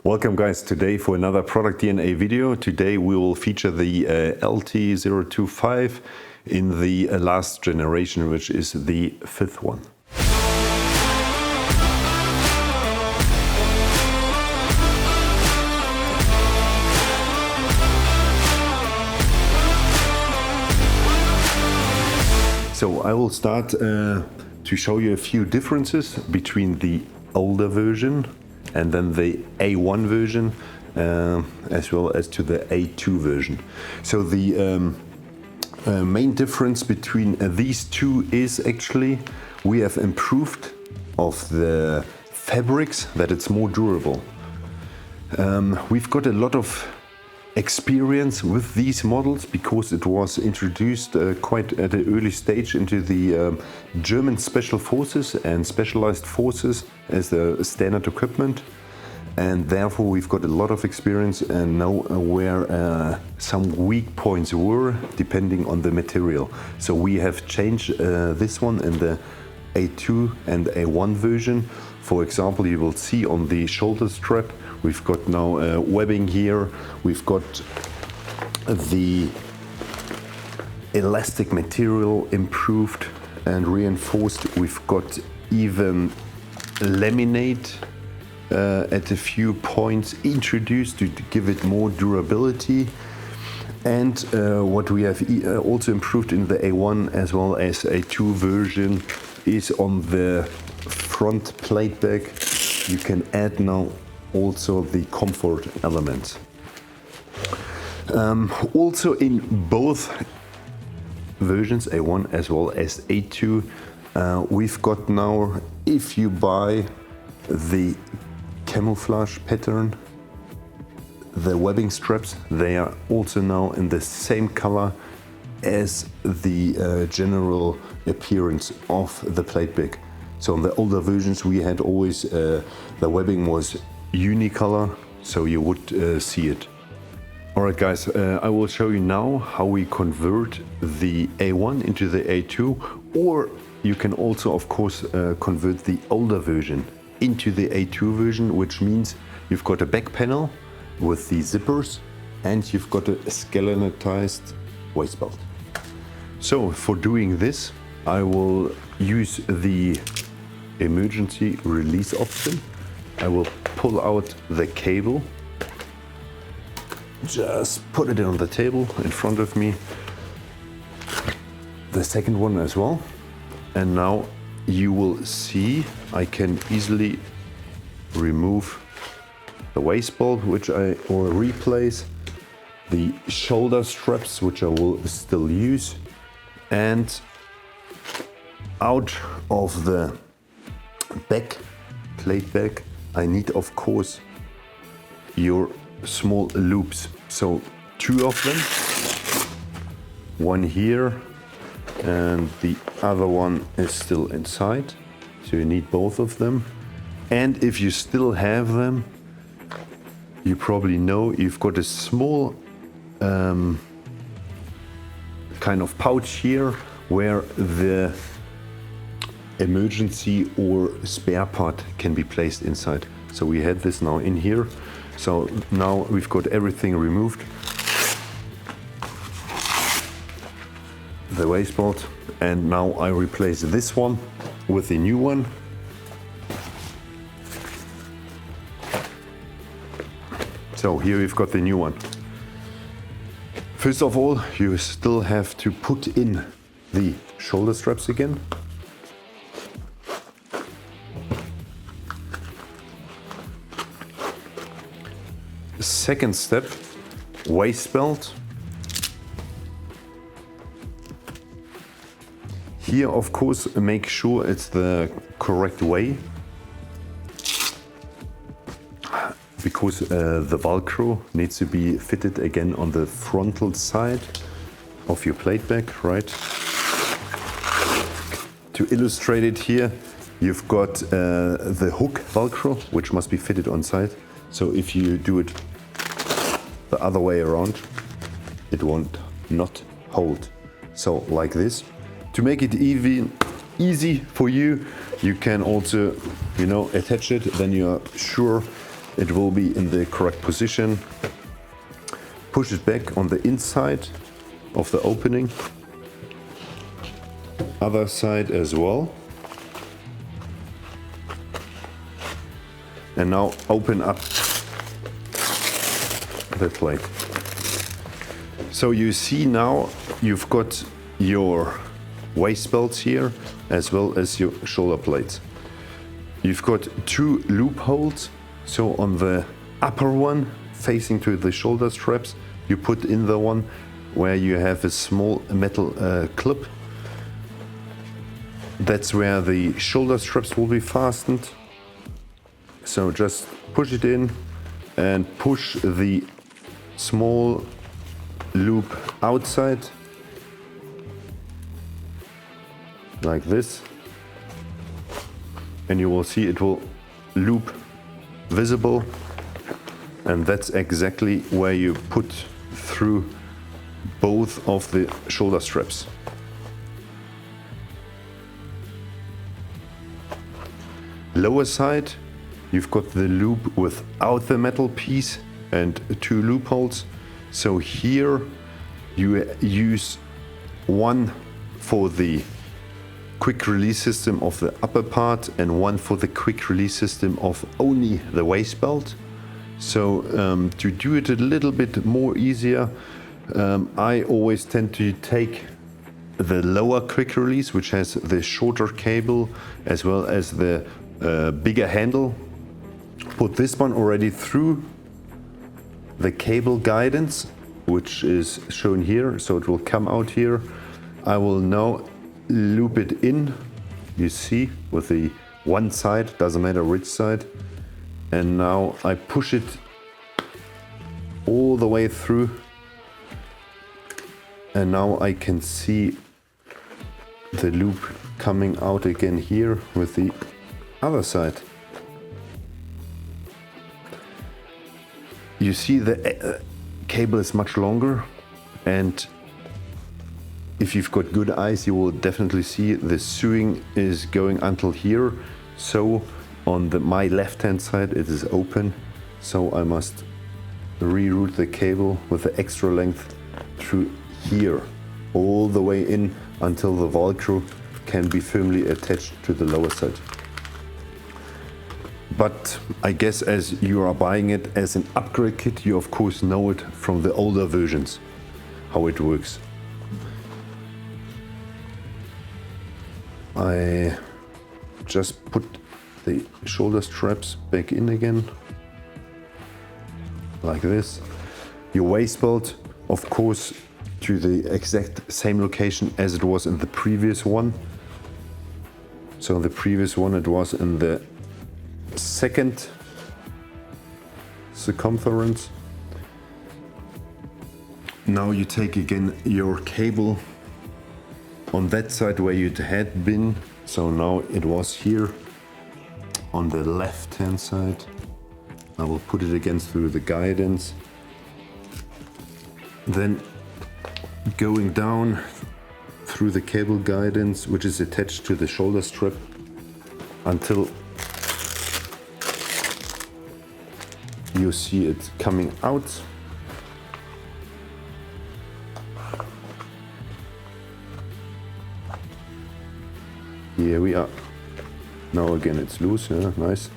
Welcome guys, today for another product DNA video. Today we will feature the LT025 in the last generation, which is the fifth one. So I will start to show you a few differences between the older version and then the A1 version, as well as to the A2 version. So the main difference between these two is actually we have improved of the fabrics, that it's more durable. We've got a lot of experience with these models because it was introduced quite at an early stage into the German special forces and specialized forces as the standard equipment, and therefore we've got a lot of experience and know where some weak points were depending on the material. So we have changed this one in the A2 and A1 version. For example, you will see on the shoulder strap we've got now webbing here, we've got the elastic material improved and reinforced, we've got even laminate at a few points introduced to give it more durability. And what we have also improved in the A1 as well as A2 version is on the front plate bag. You can add now also the comfort elements. Also in both versions, A1 as well as A2, we've got now, if you buy the camouflage pattern, the webbing straps, they are also now in the same color as the general appearance of the plate bag. So in the older versions we had always the webbing was unicolor, so you would see it. Alright guys, I will show you now how we convert the A1 into the A2, or you can also of course convert the older version into the A2 version, which means you've got a back panel with the zippers and you've got a skeletonized waist belt. So for doing this I will use the emergency release option. I will pull out the cable, just put it on the table in front of me, the second one as well, and now you will see I can easily remove the waist belt, or replace the shoulder straps, which I will still use, and out of the back plate bag I need of course your small loops. So two of them, one here and the other one is still inside, so you need both of them. And if you still have them, you probably know you've got a small kind of pouch here where the emergency or spare part can be placed inside. So we had this now in here. So now we've got everything removed, the waist belt, and now I replace this one with the new one. So here we've got the new one. First of all, you still have to put in the shoulder straps again. Second step, waist belt. Here of course make sure it's the correct way, because the Velcro needs to be fitted again on the frontal side of your plate bag, right? To illustrate it here, you've got the hook Velcro, which must be fitted on side. So if you do it the other way around, it won't not hold. So like this. To make it easy for you, you can also, attach it, then you are sure it will be in the correct position. Push it back on the inside of the opening. Other side as well. And now open up the plate. So you see now you've got your waist belts here as well as your shoulder plates. You've got two loopholes. So on the upper one facing to the shoulder straps, you put in the one where you have a small metal clip. That's where the shoulder straps will be fastened. So just push it in and push the small loop outside like this, and you will see it will loop visible, and that's exactly where you put through both of the shoulder straps. Lower side, you've got the loop without the metal piece and two loopholes. So here you use one for the quick release system of the upper part and one for the quick release system of only the waist belt. So to do it a little bit more easier, I always tend to take the lower quick release, which has the shorter cable as well as the bigger handle. Put this one already through the cable guidance, which is shown here, so it will come out here. I will now loop it in, you see, with the one side, doesn't matter which side, and now I push it all the way through, and now I can see the loop coming out again here with the other side. You see the cable is much longer, and if you've got good eyes you will definitely see the sewing is going until here. So on my left hand side it is open, so I must reroute the cable with the extra length through here all the way in until the Velcro can be firmly attached to the lower side. But I guess as you are buying it as an upgrade kit, you of course know it from the older versions, how it works. I just put the shoulder straps back in again, like this. Your waist belt, of course, to the exact same location as it was in the previous one. So in the previous one it was in the second circumference. Now you take again your cable on that side where it had been. So now it was here on the left hand side. I will put it again through the guidance. Then going down through the cable guidance, which is attached to the shoulder strap, until you see it coming out. Here we are. Now again it's loose, yeah, nice.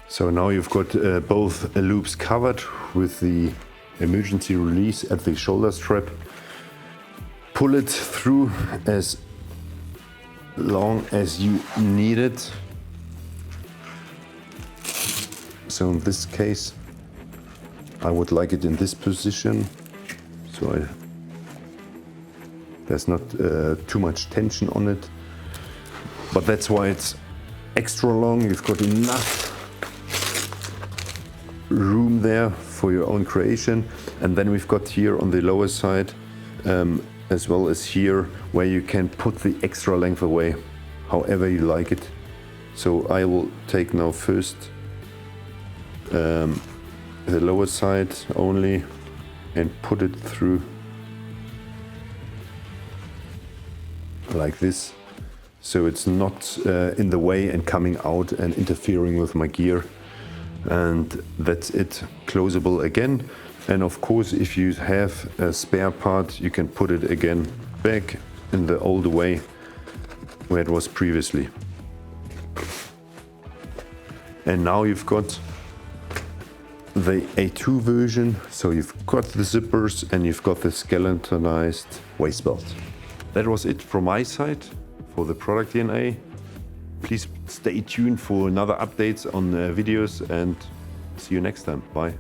So now you've got both loops covered with the emergency release at the shoulder strap. Pull it through as long as you need it. So in this case, I would like it in this position, so there's not too much tension on it. But that's why it's extra long. You've got enough room there for your own creation. And then we've got here on the lower side, as well as here, where you can put the extra length away, however you like it. So I will take now first the lower side only and put it through like this, so it's not in the way and coming out and interfering with my gear. And that's it, closable again. And of course, if you have a spare part, you can put it again back in the old way where it was previously. And now you've got the A2 version, so you've got the zippers and you've got the skeletonized waist belt. That was it from my side for the product DNA. Please stay tuned for another updates on videos, and see you next time. Bye.